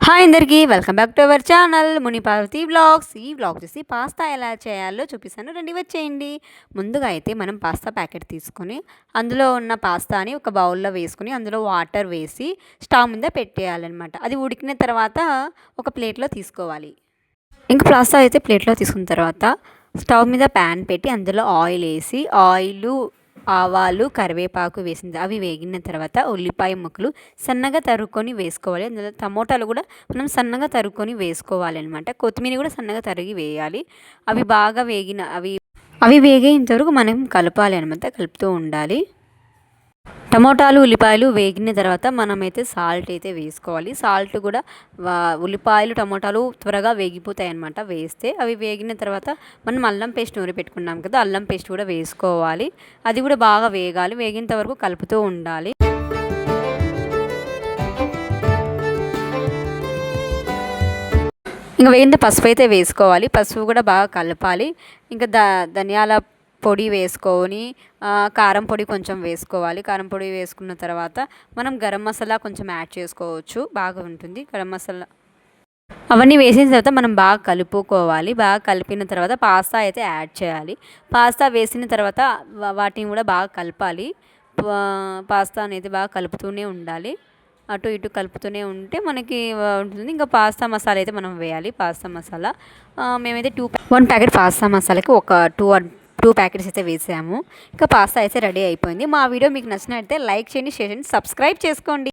Hi అందరికీ welcome back to our channel Muniparvathi vlogs. ఈ vlog చూసి పాస్తా ఎలా చేయాలో చూపిస్తాను, రండి వచ్చేయండి. ముందుగా అయితే మనం పాస్తా ప్యాకెట్ తీసుకొని అందులో ఉన్న పాస్తాని ఒక బౌల్లో వేసుకొని అందులో వాటర్ వేసి స్టవ్ మీద పెట్టేయాలన్నమాట. అది ఉడికిన తర్వాత ఒక ప్లేట్లో తీసుకోవాలి. ఇంకా పాస్తా అయితే ప్లేట్లో తీసుకున్న తర్వాత స్టవ్ మీద ప్యాన్ పెట్టి అందులో ఆయిల్ వేసి ఆవాలు కరివేపాకు వేసింది అవి వేగిన తర్వాత ఉల్లిపాయ ముక్కలు సన్నగా తరుక్కొని వేసుకోవాలి. అందులో టమోటాలు కూడా మనం సన్నగా తరుక్కొని వేసుకోవాలి అనమాట. కొత్తిమీర కూడా సన్నగా తరిగి వేయాలి. అవి బాగా అవి వేగేంత వరకు మనం కలపాలి అనమాట, కలుపుతూ ఉండాలి. టమోటాలు ఉల్లిపాయలు వేగిన తర్వాత మనమైతే సాల్ట్ అయితే వేసుకోవాలి. సాల్ట్ కూడా ఉల్లిపాయలు టమోటాలు త్వరగా వేగిపోతాయి అన్నమాట వేస్తే. అవి వేగిన తర్వాత మనం అల్లం పేస్ట్ నూరి పెట్టుకున్నాం కదా, అల్లం పేస్ట్ కూడా వేసుకోవాలి. అది కూడా బాగా వేగాలి. వేగేంత వరకు కలుపుతూ ఉండాలి. ఇంకా వేగిన పసుపు అయితే వేసుకోవాలి. పసుపు కూడా బాగా కలపాలి. ఇంకా ధనియాల పొడి వేసుకొని కారం పొడి కొంచెం వేసుకోవాలి. కారం పొడి వేసుకున్న తర్వాత మనం గరం మసాలా కొంచెం యాడ్ చేసుకోవచ్చు, బాగా ఉంటుంది గరం మసాలా. అవన్నీ వేసిన తర్వాత మనం బాగా కలుపుకోవాలి. బాగా కలిపిన తర్వాత పాస్తా అయితే యాడ్ చేయాలి. పాస్తా వేసిన తర్వాత వాటిని కూడా బాగా కలపాలి. పాస్తా అనేది బాగా కలుపుతూనే ఉండాలి. అటు ఇటు కలుపుతూనే ఉంటే మనకి ఉంటుంది. ఇంకా పాస్తా మసాలా అయితే మనం వేయాలి. పాస్తా మసాలా మేమైతే 1 ప్యాకెట్ పాస్తా మసాలాకి ఒక 2 ప్యాకెట్స్ అయితే వేసాము. ఇంకా పాస్తా అయితే రెడీ అయిపోయింది. మా వీడియో మీకు నచ్చినట్లయితే లైక్ చేయండి, షేర్ చేయండి, సబ్స్క్రైబ్ చేసుకోండి.